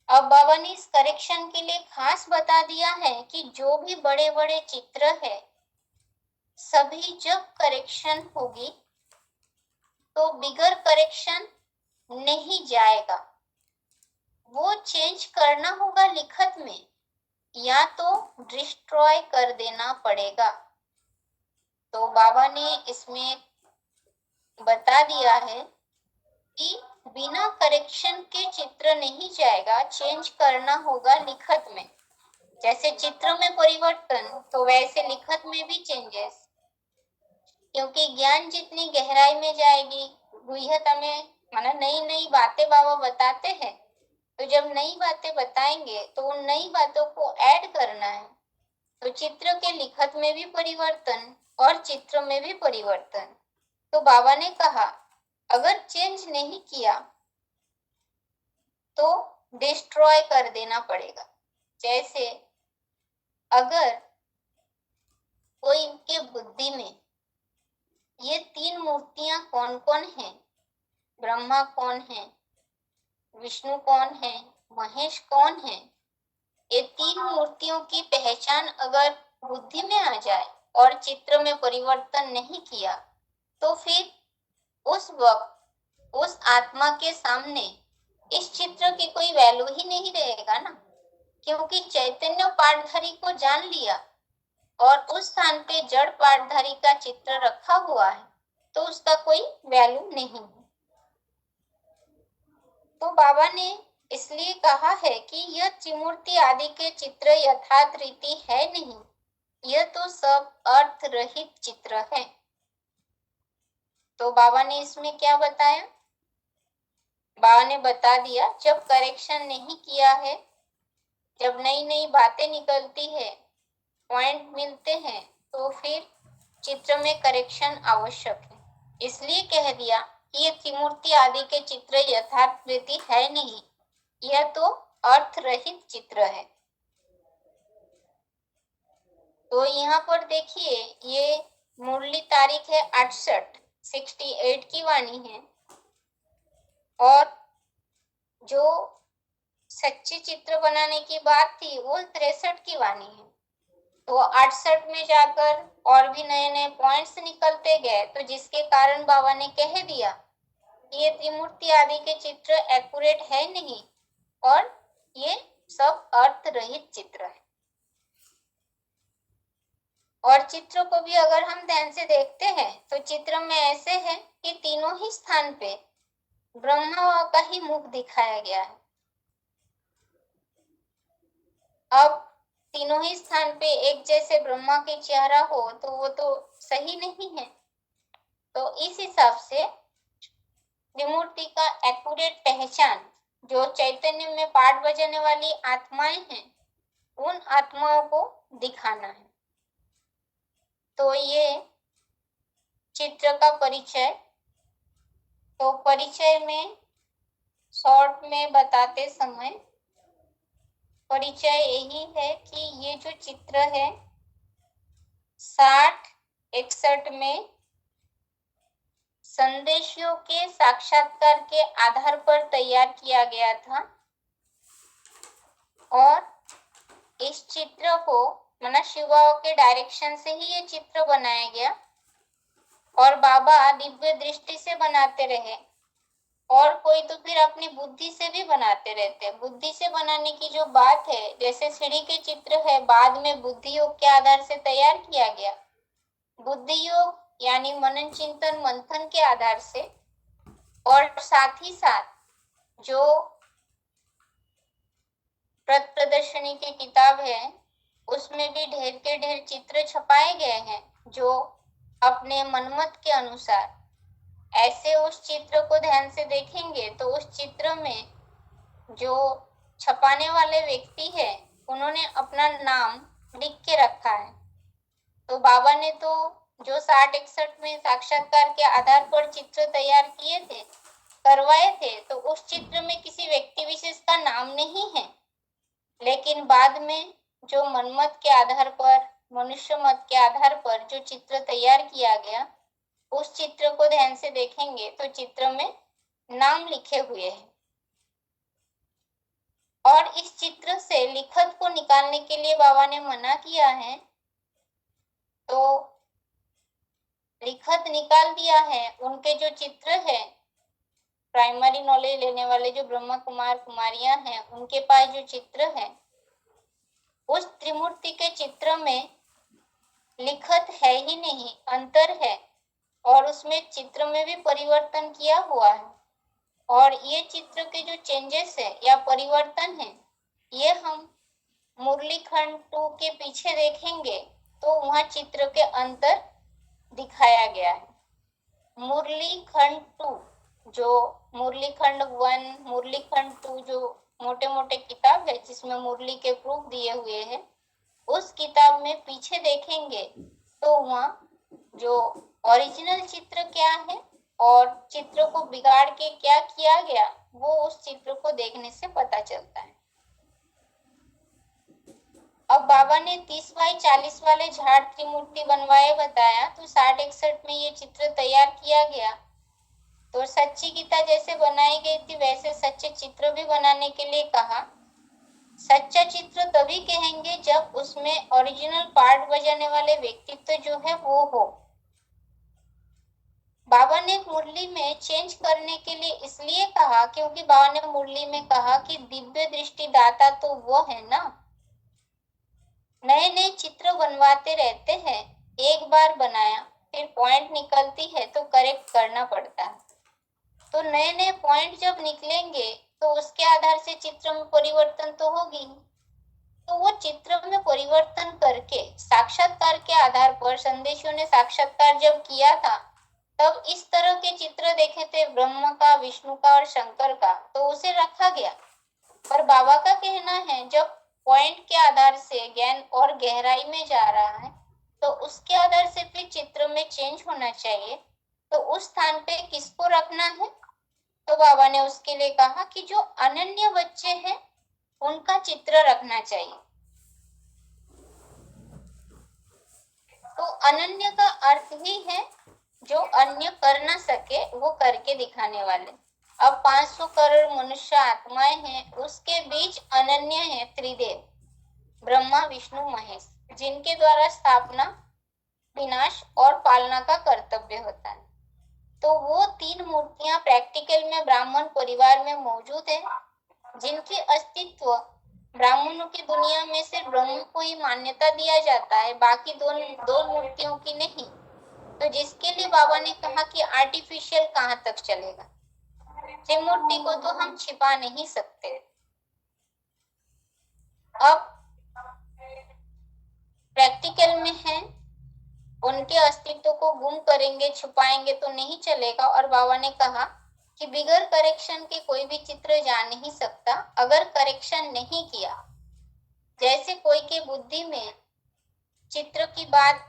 अब बाबा ने इस करेक्शन के लिए खास बता दिया है कि जो भी बड़े बड़े चित्र है, सभी जब करेक्शन होगी तो बिगर करेक्शन नहीं जाएगा। वो चेंज करना होगा लिखत में, या तो डिस्ट्रॉय कर देना पड़ेगा। तो बाबा ने इसमें बता दिया है कि बिना करेक्शन के चित्र नहीं जाएगा, चेंज करना होगा लिखत में। जैसे चित्र में परिवर्तन, तो वैसे लिखत में भी चेंजेस। क्योंकि ज्ञान जितनी गहराई में जाएगी, गुह्यता में, माना नई नई बातें बाबा बताते हैं, तो जब नई बातें बताएंगे तो उन नई बातों को ऐड करना है। तो चित्र के लिखत में भी परिवर्तन और चित्र में भी परिवर्तन। तो बाबा ने कहा अगर चेंज नहीं किया तो डिस्ट्रॉय कर देना पड़ेगा। जैसे अगर कोई के बुद्धि में ये तीन मूर्तियां कौन कौन है, ब्रह्मा कौन है, विष्णु कौन है, महेश कौन है, ये तीन मूर्तियों की पहचान अगर बुद्धि में आ जाए और चित्र में परिवर्तन नहीं किया, तो फिर उस वक्त उस आत्मा के सामने इस चित्र की कोई वैल्यू ही नहीं रहेगा ना। क्योंकि चैतन्य पाठधारी को जान लिया और उस स्थान पे जड़ पाठधारी का चित्र रखा हुआ है, तो उसका कोई वैल्यू नहीं है। तो बाबा ने इसलिए कहा है कि यह त्रिमूर्ति आदि के चित्र यथार्थ रीति है नहीं, यह तो सब अर्थ रहित चित्र है। तो बाबा ने इसमें क्या बताया? बाबा ने बता दिया जब करेक्शन नहीं किया है, जब नई नई बातें निकलती है, पॉइंट मिलते हैं, तो फिर चित्र में करेक्शन आवश्यक है। इसलिए कह दिया कि ये त्रिमूर्ति आदि के चित्र यथार्थ रीति है नहीं, यह तो अर्थ रहित चित्र है। तो यहाँ पर देखिए, ये मुरली तारीख है 68 की वाणी है, और जो सच्चे चित्र बनाने की बात थी वो 63 की वाणी है। तो 68 में जाकर और भी नए नए पॉइंट्स निकलते गए, तो जिसके कारण बाबा ने कह दिया कि ये त्रिमूर्ति आदि के चित्र एक्यूरेट है नहीं और ये सब अर्थ रहित चित्र है। और चित्र को भी अगर हम ध्यान से देखते हैं तो चित्र में ऐसे है कि तीनों ही स्थान पे ब्रह्मा का ही मुख दिखाया गया है। अब तीनों ही स्थान पे एक जैसे ब्रह्मा के चेहरा हो तो वो तो सही नहीं है। तो इस हिसाब से त्रिमूर्ति का एक्यूरेट पहचान जो चैतन्य में पाठ बजाने वाली आत्माएं हैं, उन आत्माओं को दिखाना है। तो ये चित्र का परिचय। तो परिचय में शॉर्ट में बताते समय परिचय यही है कि ये जो चित्र है 60-61 में संदेशियों के साक्षात्कार के आधार पर तैयार किया गया था, और इस चित्र को मना शिव बाबा के डायरेक्शन से ही ये चित्र बनाया गया, और बाबा दिव्य दृष्टि से बनाते रहे, और कोई तो फिर अपनी बुद्धि से भी बनाते रहते हैं। बुद्धि से बनाने की जो बात है, जैसे सीढ़ी के चित्र है, बाद में बुद्धि योग के आधार से तैयार किया गया। बुद्धि योग यानी मनन चिंतन मंथन के आधार से, और साथ ही साथ जो प्रदर्शनी की किताब है उसमें भी ढेर के ढेर चित्र छपाए गए हैं, जो अपने मनमत के अनुसार। ऐसे उस चित्र को ध्यान से देखेंगे तो उस चित्र में जो छपाने वाले व्यक्ति है उन्होंने अपना नाम लिख के रखा है। तो बाबा ने तो जो 60-61 में साक्षात्कार के आधार पर चित्र तैयार किए थे, करवाए थे, तो उस चित्र में किसी व्यक्ति विशेष का नाम नहीं है। लेकिन बाद में जो मनमत के आधार पर, मनुष्य मत के आधार पर जो चित्र तैयार किया गया, उस चित्र को ध्यान से देखेंगे तो चित्र में नाम लिखे हुए हैं। और इस चित्र से लिखत को निकालने के लिए बाबा ने मना किया है, तो लिखत निकाल दिया है। उनके जो चित्र है, प्राइमरी नॉलेज लेने वाले जो ब्रह्मा कुमार कुमारियां हैं, उनके पास जो चित्र है, उस त्रिमूर्ति के चित्र में लिखत है ही नहीं, अंतर है। और उसमें चित्र में भी परिवर्तन किया हुआ है। और ये चित्र के जो चेंजेस है या परिवर्तन है, ये हम मुरली खंड 2 के पीछे देखेंगे तो वहां चित्र के अंतर दिखाया गया है। मुरली खंड 2, जो मुरली खंड 1, मुरली खंड 2 जो मोटे मोटे किताब है जिसमें मुरली के प्रूफ दिए हुए हैं, उस किताब में पीछे देखेंगे तो वहाँ जो ओरिजिनल चित्र क्या है और चित्र को बिगाड़ के क्या किया गया, वो उस चित्र को देखने से पता चलता है। अब बाबा ने 30x40 वाले झाड़ त्रिमूर्ति बनवाए बताया, तो 60-61 में ये चित्र तैयार किया गया। तो सच्ची गीता जैसे बनाई गई थी वैसे सच्चे चित्र भी बनाने के लिए कहा। सच्चा चित्र तभी कहेंगे जब उसमें ओरिजिनल पार्ट बजाने वाले व्यक्तित्व जो है वो हो। बाबा ने मुरली में चेंज करने के लिए इसलिए कहा क्योंकि बाबा ने मुरली में कहा कि दिव्य दृष्टि दाता तो वो है ना। नए नए चित्र बनवाते रहते हैं, एक बार बनाया फिर पॉइंट निकलती है तो करेक्ट करना पड़ता है। तो नए नए पॉइंट जब निकलेंगे तो उसके आधार से चित्र में परिवर्तन तो होगी। तो वो चित्र में परिवर्तन करके साक्षात्कार के आधार पर संदेशियों ने साक्षात्कार जब किया था तब इस तरह के चित्र देखे थे, ब्रह्म का, विष्णु का और शंकर का, तो उसे रखा गया। पर बाबा का कहना है जब पॉइंट के आधार से ज्ञान और गहराई में जा रहा है तो उसके आधार से फिर चित्र में चेंज होना चाहिए। तो उस स्थान पे किसको रखना है, तो बाबा ने उसके लिए कहा कि जो अनन्य बच्चे हैं उनका चित्र रखना चाहिए। तो अनन्य का अर्थ ही है जो अन्य कर ना सके वो करके दिखाने वाले। अब 500 करोड़ मनुष्य आत्माएं हैं, उसके बीच अनन्य है त्रिदेव, ब्रह्मा विष्णु महेश, जिनके द्वारा स्थापना, विनाश और पालना का कर्तव्य होता है। तो वो 3 मूर्तियां प्रैक्टिकल में ब्राह्मण परिवार में मौजूद है, जिनके अस्तित्व ब्राह्मणों की दुनिया में सिर्फ ब्रह्म को ही मान्यता दिया जाता है, बाकी दो मूर्तियों की नहीं। तो जिसके लिए बाबा ने कहा कि आर्टिफिशियल कहाँ तक चलेगा, त्रिमूर्ति को तो हम छिपा नहीं सकते। अब प्रैक्टिकल में है, उनके अस्तित्व को गुम करेंगे, छुपाएंगे तो नहीं चलेगा। और बाबा ने कहा कि बिगर करेक्शन के कोई भी चित्र जा नहीं सकता अगर करेक्शन नहीं किया। जैसे कोई के बुद्धि में चित्र की बात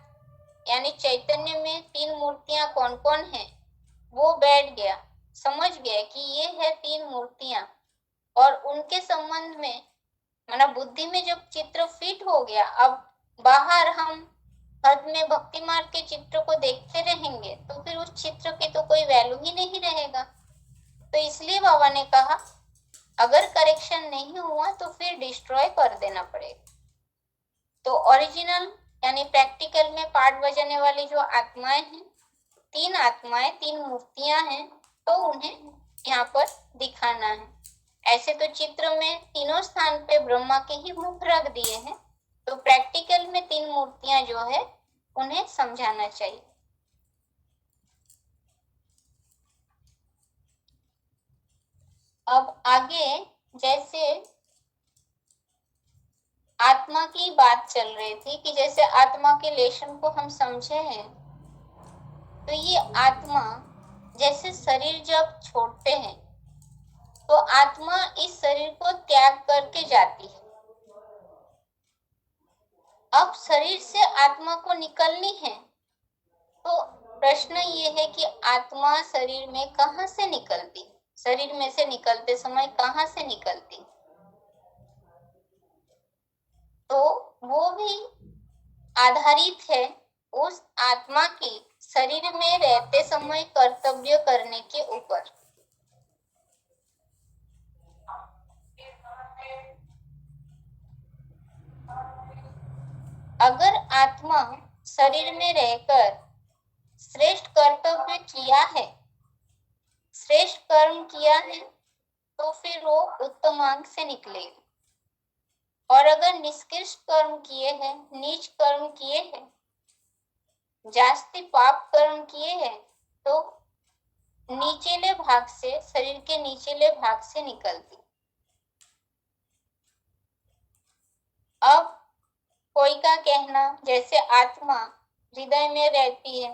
यानी चैतन्य में 3 मूर्तियां कौन कौन है वो बैठ गया, समझ गया कि ये है 3 मूर्तियां, और उनके संबंध में मतलब बुद्धि में जब चित्र फिट हो गया, अब बाहर हम हद में भक्ति मार्ग के चित्र को देखते रहेंगे तो फिर उस चित्र के तो कोई वैल्यू ही नहीं रहेगा। तो इसलिए बाबा ने कहा अगर करेक्शन नहीं हुआ तो फिर डिस्ट्रॉय कर देना पड़ेगा। तो ओरिजिनल यानी प्रैक्टिकल में पार्ट बजाने वाली जो आत्माएं हैं, 3 आत्माएं, 3 मूर्तियां हैं, तो उन्हें यहाँ पर दिखाना है। ऐसे तो चित्र में तीनों स्थान पे ब्रह्मा के ही मुख रख दिए हैं, तो प्रैक्टिकल में 3 मूर्तियां जो है उन्हें समझाना चाहिए। अब आगे जैसे आत्मा की बात चल रही थी कि जैसे आत्मा के लेशन को हम समझे हैं, तो ये आत्मा जैसे शरीर जब छोड़ते हैं तो आत्मा इस शरीर को त्याग करके जाती है। अब शरीर से आत्मा को निकलनी है, तो प्रश्न ये है कि आत्मा शरीर में कहाँ से निकलती, शरीर में से निकलते समय कहाँ से निकलती। तो वो भी आधारित है उस आत्मा की शरीर में रहते समय कर्तव्य करने के ऊपर। अगर आत्मा शरीर में रहकर श्रेष्ठ कर्तव्य किया है, श्रेष्ठ कर्म किया है, तो फिर वो उत्तमांग से निकलेगी। और अगर निष्कृष्ट कर्म किए हैं, नीच कर्म किए हैं, जास्ती पाप कर्म किए हैं, तो नीचेले भाग से, शरीर के नीचेले भाग से निकलती। अब कोई का कहना जैसे आत्मा हृदय में रहती है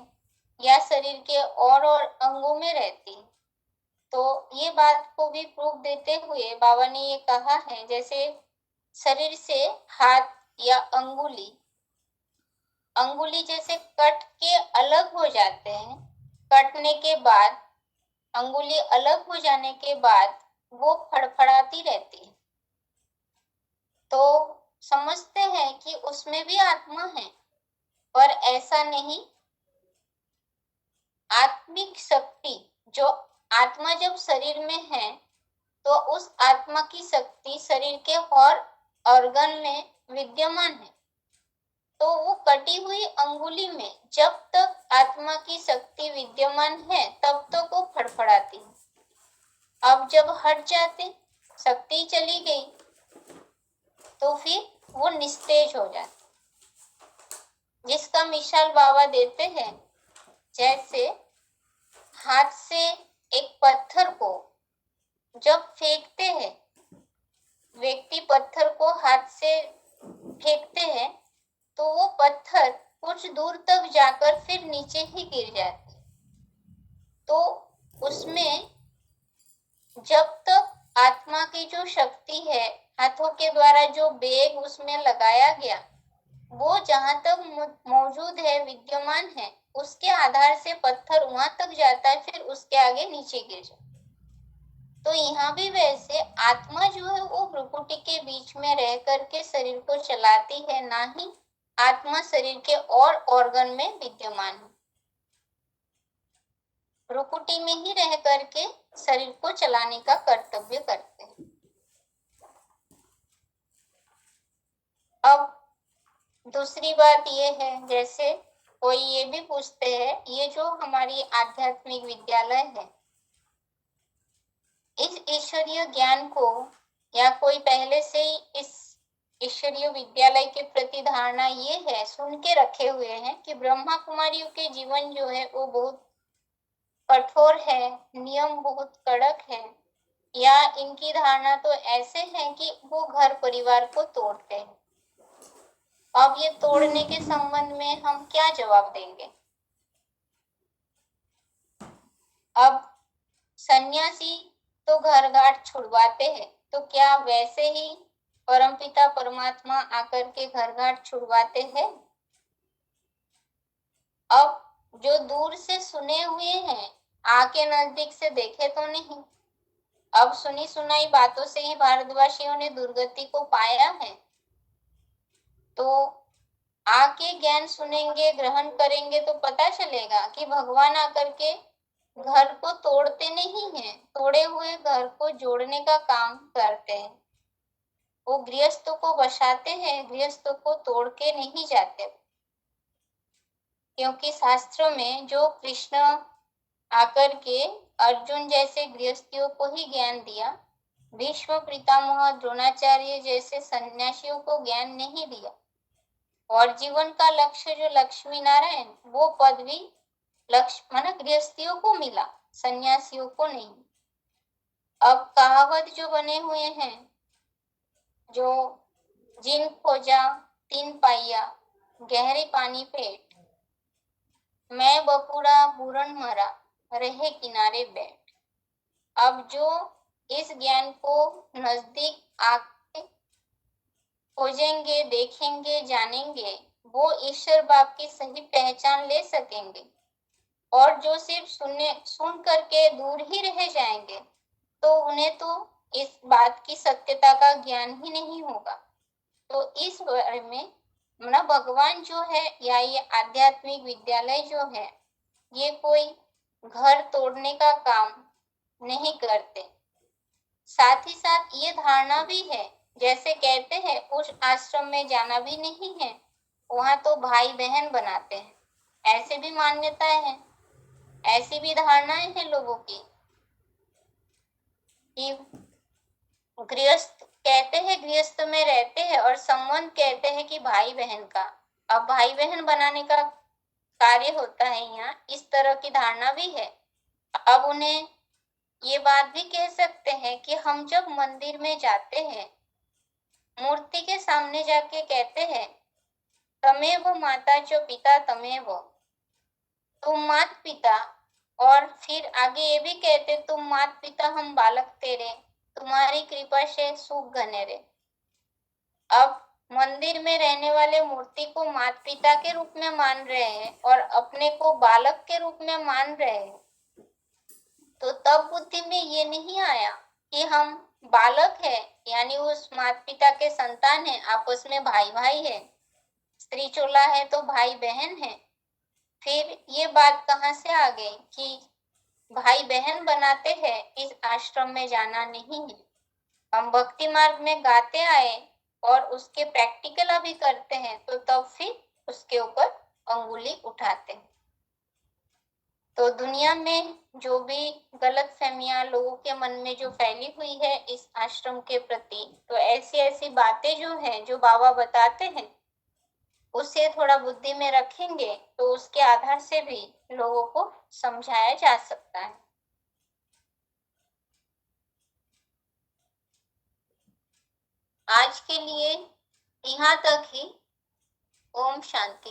या शरीर के और अंगों में रहती है, तो ये बात को भी प्रूफ देते हुए बाबा ने ये कहा है, जैसे शरीर से हाथ या अंगुली जैसे कट के अलग हो जाते हैं, कटने के बाद अंगुली अलग हो जाने के बाद वो फड़फड़ाती रहती है, तो समझते हैं कि उसमें भी आत्मा है, पर ऐसा नहीं। आत्मिक शक्ति, जो आत्मा जब शरीर में है तो उस आत्मा की शक्ति शरीर के और ऑर्गन में विद्यमान है, तो वो कटी हुई अंगुली में जब तक आत्मा की शक्ति विद्यमान है तब तक वो फड़फड़ाती है। अब जब हट जाते, शक्ति चली गई, तो फिर वो निस्तेज हो जाती, जिसका मिसाल बाबा देते हैं, जैसे हाथ से एक पत्थर को जब फेंकते हैं, व्यक्ति पत्थर को हाथ से फेंकते हैं, तो वो पत्थर कुछ दूर तक जाकर फिर नीचे ही गिर जाते, तो उसमें जब तक आत्मा की जो शक्ति है, हाथों के द्वारा जो वेग उसमें लगाया गया, वो जहां तक मौजूद है, विद्यमान है, उसके आधार से पत्थर वहां तक जाता है, फिर उसके आगे नीचे गिर जाता। तो यहाँ भी वैसे आत्मा जो है वो भ्रुकुटी के बीच में रह करके शरीर को चलाती है, ना ही आत्मा शरीर के और ऑर्गन में विद्यमान है। भ्रुकुटी में ही रह करके शरीर को चलाने का कर्तव्य करते हैं। अब दूसरी बात ये है, जैसे कोई ये भी पूछते हैं, ये जो हमारी आध्यात्मिक विद्यालय है, इस ईश्वरीय ज्ञान को या कोई पहले से ही इस ईश्वरीय विद्यालय के प्रति धारणा ये है, सुन के रखे हुए हैं कि ब्रह्मा कुमारियों के जीवन जो है वो बहुत कठोर है, नियम बहुत कड़क है, या इनकी धारणा तो ऐसे है कि वो घर परिवार को तोड़ते हैं। अब ये तोड़ने के संबंध में हम क्या जवाब देंगे? अब सन्यासी तो घर घाट छुड़वाते हैं, तो क्या वैसे ही परमपिता परमात्मा आकर के घर घाट छुड़वाते हैं? अब जो दूर से सुने हुए हैं, आके नजदीक से देखे तो नहीं। अब सुनी सुनाई बातों से ही भारतवासियों ने दुर्गति को पाया है, तो आके ज्ञान सुनेंगे, ग्रहण करेंगे, तो पता चलेगा कि भगवान आकर के घर को तोड़ते नहीं हैं, तोड़े हुए घर को जोड़ने का काम करते हैं। वो गृहस्थों को बसाते हैं, गृहस्थों को तोड़ के नहीं जाते, क्योंकि शास्त्रों में जो कृष्ण आकर के अर्जुन जैसे गृहस्थियों को ही ज्ञान दिया, भीष्म पितामह द्रोणाचार्य जैसे सन्यासियों को ज्ञान नहीं दिया। और जीवन का लक्ष्य जो लक्ष्मी नारायण, वो पद भी लक्ष्य माना गृहस्थियों को मिला, सन्यासियों को नहीं। अब कहावत जो बने हुए हैं, जो जिन खोजा तीन पाइया, गहरे पानी पेट, मैं बकुड़ा बुरन मरा रहे किनारे बैठ। अब जो इस ज्ञान को नजदीक आके खोजेंगे, देखेंगे, जानेंगे, वो ईश्वर बाप की सही पहचान ले सकेंगे। और जो सिर्फ सुन करके दूर ही रह जाएंगे, तो उन्हें तो इस बात की सत्यता का ज्ञान ही नहीं होगा। तो इस बारे में ना भगवान जो है या ये आध्यात्मिक विद्यालय जो है, ये कोई घर तोड़ने का काम नहीं करते। साथ ही साथ ये धारणा भी है, जैसे कहते हैं उस आश्रम में जाना भी नहीं है, वहां तो भाई बहन बनाते हैं, ऐसे भी मान्यताएं हैं, ऐसी भी धारणाएं हैं लोगों की कि गृहस्थ कहते हैं गृहस्थ में रहते हैं और संबंध कहते हैं कि भाई बहन का। अब भाई बहन बनाने का कार्य होता है यहाँ, इस तरह की धारणा भी है। अब उन्हें ये बात भी कह सकते हैं कि हम जब मंदिर में जाते हैं, मूर्ति के सामने जाके कहते हैं तमेव माता च पिता तमेव, तुम मात पिता, और फिर आगे ये भी कहते तुम मात पिता हम बालक तेरे, तुम्हारी कृपा से सुख घने रे। अब मंदिर में रहने वाले मूर्ति को मात पिता के रूप में मान रहे हैं और अपने को बालक के रूप में मान रहे हैं, तो तब बुद्धि में ये नहीं आया कि हम बालक है, यानी उस माता पिता के संतान है, आपस में भाई भाई है, स्त्री चोला है तो भाई बहन है। फिर ये बात कहाँ से आ गई कि भाई बहन बनाते हैं, इस आश्रम में जाना नहीं है। हम भक्ति मार्ग में गाते आए और उसके प्रैक्टिकल अभी करते हैं, तो तब फिर उसके ऊपर अंगुली उठाते हैं। तो दुनिया में जो भी गलत फहमियां लोगों के मन में जो फैली हुई है इस आश्रम के प्रति, तो ऐसी ऐसी बातें जो है जो बाबा बताते हैं, उसे थोड़ा बुद्धि में रखेंगे तो उसके आधार से भी लोगों को समझाया जा सकता है। आज के लिए यहाँ तक ही। ओम शांति।